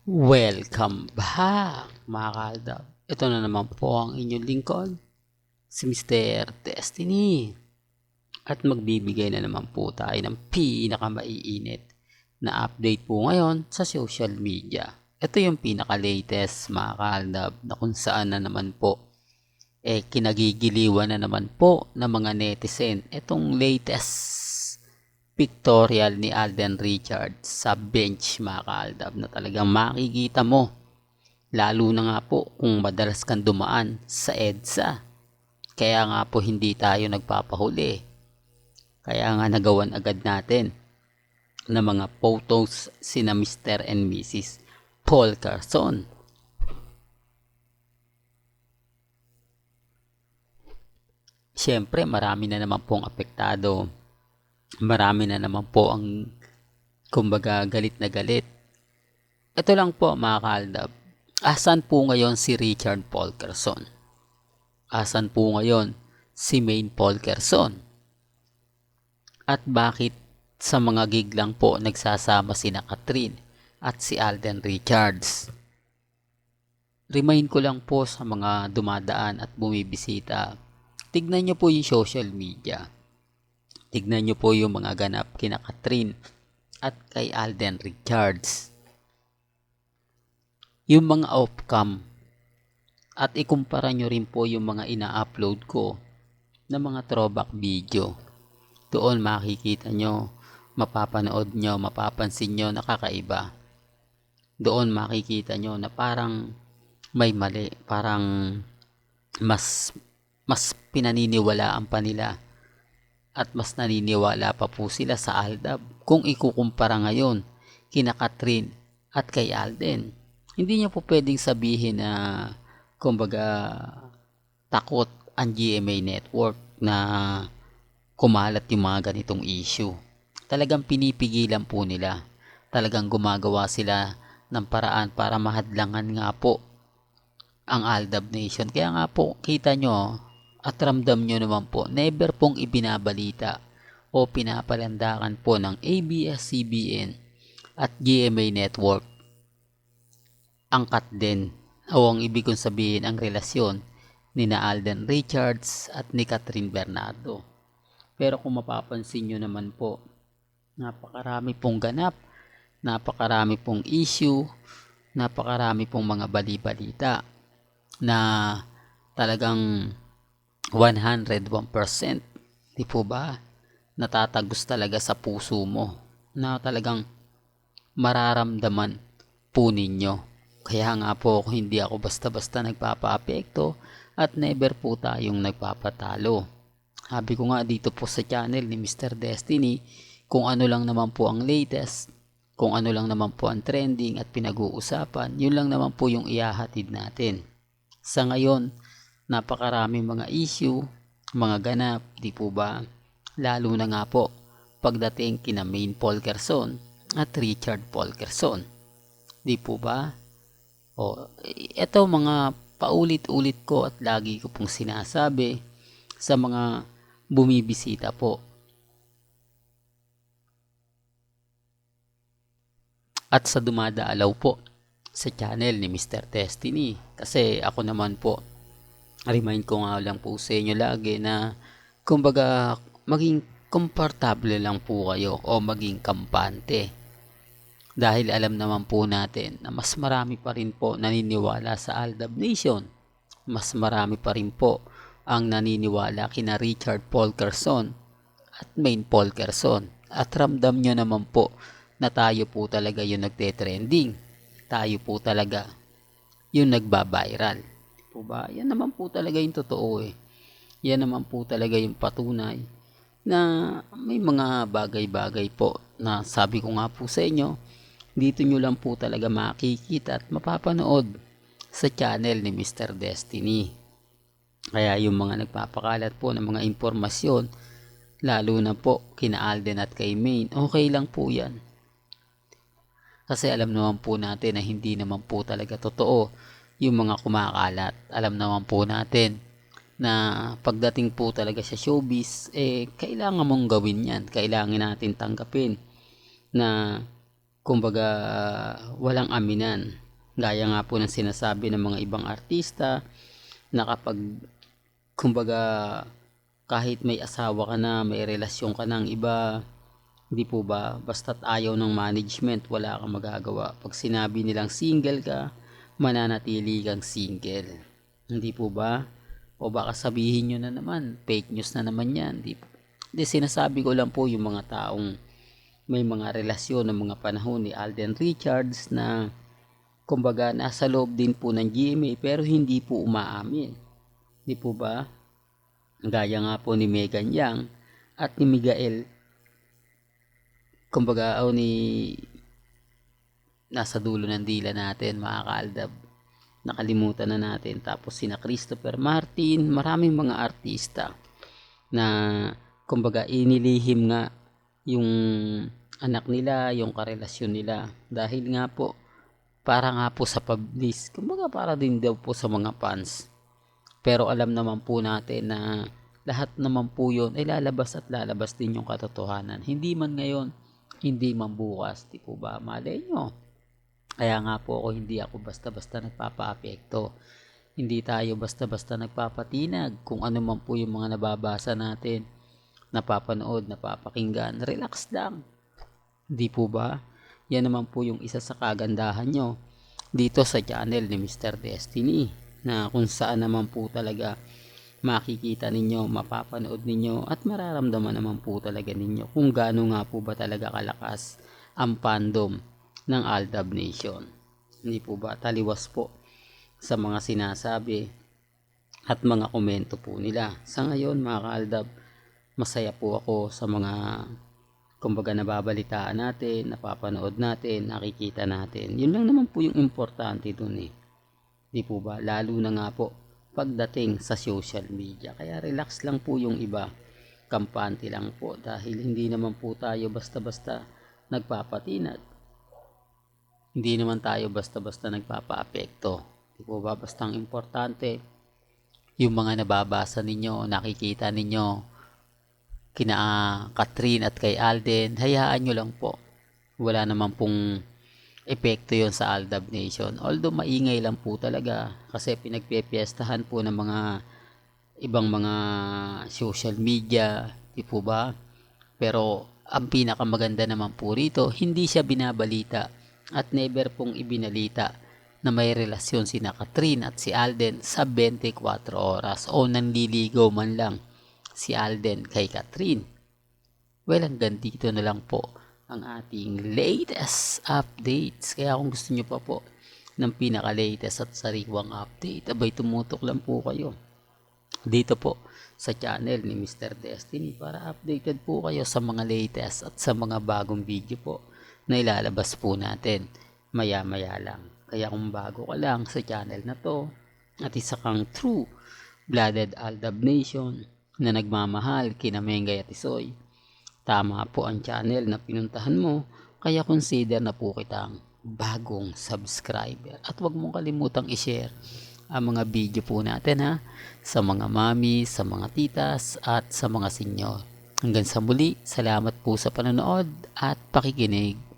Welcome back mga kaaldab. Ito na naman po ang inyong lingkod, si Mr. Destiny. At magbibigay na naman po tayo ng pinakamaiinit na update po ngayon sa social media. Ito yung pinaka-latest mga kaaldab na kung saan na naman po kinagigiliwan na naman po ng mga netizen. Itong latest pictorial ni Alden Richards sa bench mga kaaldab na talagang makikita mo, lalo na nga po kung madalas kang dumaan sa EDSA. Kaya nga po hindi tayo nagpapahuli, kaya nga nagawan agad natin ng mga photos sina Mr. and Mrs. Paul Carson. Siyempre marami na naman pong apektado, marami na naman po ang kumbaga galit na galit. Ito lang po mga kaaldab, asan po ngayon si Richard Paul Carson? Asan po ngayon si Maine Paul Carson? At bakit sa mga gig lang po nagsasama sina Catherine at si Alden Richards? Remind ko lang po sa mga dumadaan at bumibisita, tignan nyo po yung social media. Tignan nyo po yung mga ganap kina Catherine at kay Alden Richards. Yung mga off-cam. At ikumpara nyo rin po yung mga ina-upload ko na mga throwback video. Doon makikita nyo, mapapanood nyo, mapapansin nyo nakakaiba. Doon makikita nyo na parang may mali, parang mas pinaniniwalaan pa nila at mas naniniwala pa po sila sa Aldab kung ikukumpara ngayon kina Catherine at kay Alden. Hindi niyo po pwedeng sabihin na kumbaga takot ang GMA Network na kumalat yung mga ganitong issue. Talagang pinipigilan po nila. Talagang gumagawa sila ng paraan para mahadlangan nga po ang Aldab Nation. Kaya nga po kita nyo at ramdam nyo naman po, never pong ibinabalita o pinapalandakan po ng ABS-CBN at GMA Network angkat din o ang ibig kong sabihin ang relasyon ni na Alden Richards at ni Catherine Bernardo. Pero kung mapapansin nyo naman po, napakarami pong ganap, napakarami pong issue, napakarami pong mga bali-balita na talagang 101%, di po ba, natatagos talaga sa puso mo, na talagang mararamdaman po ninyo. Kaya nga po hindi ako basta-basta nagpapa-apekto at never po tayong nagpapatalo. Sabi ko nga dito po sa channel ni Mr. Destiny, kung ano lang naman po ang latest, kung ano lang naman po ang trending at pinag-uusapan, yun lang naman po yung ihahatid natin. Sa ngayon, napakaraming mga issue, mga ganap, di po ba? Lalo na nga po pagdating kina Maine Paul Carson at Richard Paul Carson. Di po ba? O, ito mga paulit-ulit ko at lagi ko pong sinasabi sa mga bumibisita po. At sa dumadaalaw po sa channel ni Mr. Destiny. Kasi ako naman po, remind ko nga lang po sa inyo lagi na kumbaga maging komportable lang po kayo o maging kampante. Dahil alam naman po natin na mas marami pa rin po naniniwala sa Aldab Nation. Mas marami pa rin po ang naniniwala kina Richard Paul Carson at Maine Paul Carson. At ramdam nyo naman po na tayo po talaga yung nagte-trending. Tayo po talaga yung nagba-viral. Po ba? Yan naman po talaga yung totoo eh. Yan naman po talaga yung patunay na may mga bagay-bagay po na sabi ko nga po sa inyo, dito nyo lang po talaga makikita at mapapanood sa channel ni Mr. Destiny. Kaya yung mga nagpapakalat po ng mga impormasyon, lalo na po kina Alden at kay Maine, okay lang po yan. Kasi alam naman po natin na hindi naman po talaga totoo yung mga kumakalat. Alam naman po natin na pagdating po talaga sa showbiz, kailangan mong gawin yan. Kailangan natin tanggapin na kumbaga walang aminan. Gaya nga po ng sinasabi ng mga ibang artista na kapag kumbaga kahit may asawa ka na, may relasyon ka ng iba, hindi po ba, basta't ayaw ng management, wala kang magagawa. Pag sinabi nilang single ka, mananatili kang single. Hindi po ba? O baka sabihin nyo na naman, fake news na naman yan. Hindi, sinasabi ko lang po yung mga taong may mga relasyon ng mga panahon ni Alden Richards na kumbaga nasa loob din po ng GMA pero hindi po umaamin. Hindi po ba? Gaya nga po ni Megan Yang at ni Miguel, kumbaga ni nasa dulo ng dila natin, mga kaaldab, nakalimutan na natin. Tapos sina Christopher Martin, maraming mga artista na kumbaga inilihim nga yung anak nila, yung karelasyon nila, dahil nga po para nga po sa publish, kumbaga para din daw po sa mga fans. Pero alam naman po natin na lahat naman po yun ay lalabas at lalabas din yung katotohanan. Hindi man ngayon, hindi man bukas. Di po ba? Malay nyo. Kaya nga po hindi ako basta-basta nagpapa-apekto. Hindi tayo basta-basta nagpapatinag. Kung ano man po yung mga nababasa natin, napapanood, napapakinggan, relax lang. Di po ba? Yan naman po yung isa sa kagandahan nyo dito sa channel ni Mr. Destiny, na kung saan naman po talaga makikita ninyo, mapapanood ninyo at mararamdaman naman po talaga ninyo kung gaano nga po ba talaga kalakas ang fandom ng Aldab Nation. Hindi po ba? Taliwas po sa mga sinasabi at mga komento po nila. Sa ngayon mga kaaldab, masaya po ako sa mga kumbaga nababalitaan natin, napapanood natin, nakikita natin. Yun lang naman po yung importante dun eh. Di po ba? Lalo na nga po pagdating sa social media. Kaya relax lang po yung iba. Kampante lang po dahil hindi naman po tayo basta-basta nagpapatinag. Hindi naman tayo basta-basta nagpapa-apekto. Di po ba? Basta ang importante, yung mga nababasa ninyo, nakikita ninyo, kina Catherine at kay Alden, hayaan nyo lang po. Wala naman pong epekto yon sa Aldab Nation. Although maingay lang po talaga kasi pinagpepiestahan po ng mga ibang mga social media, di po ba? Pero ang pinakamaganda naman po rito, hindi siya binabalita at never pong ibinalita na may relasyon sina Catherine at si Alden sa 24 oras o nanliligaw man lang si Alden kay Catherine. Well, hanggang dito na lang po ang ating latest updates. Kaya kung gusto nyo pa po ng pinaka-latest at sariwang update, abay tumutok lang po kayo dito po sa channel ni Mr. Destiny para updated po kayo sa mga latest at sa mga bagong video po na ilalabas po natin maya-maya lang. Kaya kung bago ka lang sa channel na to at isa kang true blooded Aldab Nation na nagmamahal kina Mengay at Isoy, tama po ang channel na pinuntahan mo, kaya consider na po kitang bagong subscriber. At huwag mong kalimutang i-share ang mga video po natin ha, sa mga mami, sa mga titas at sa mga senyor. Hanggang sa muli, salamat po sa panonood at pakikinig.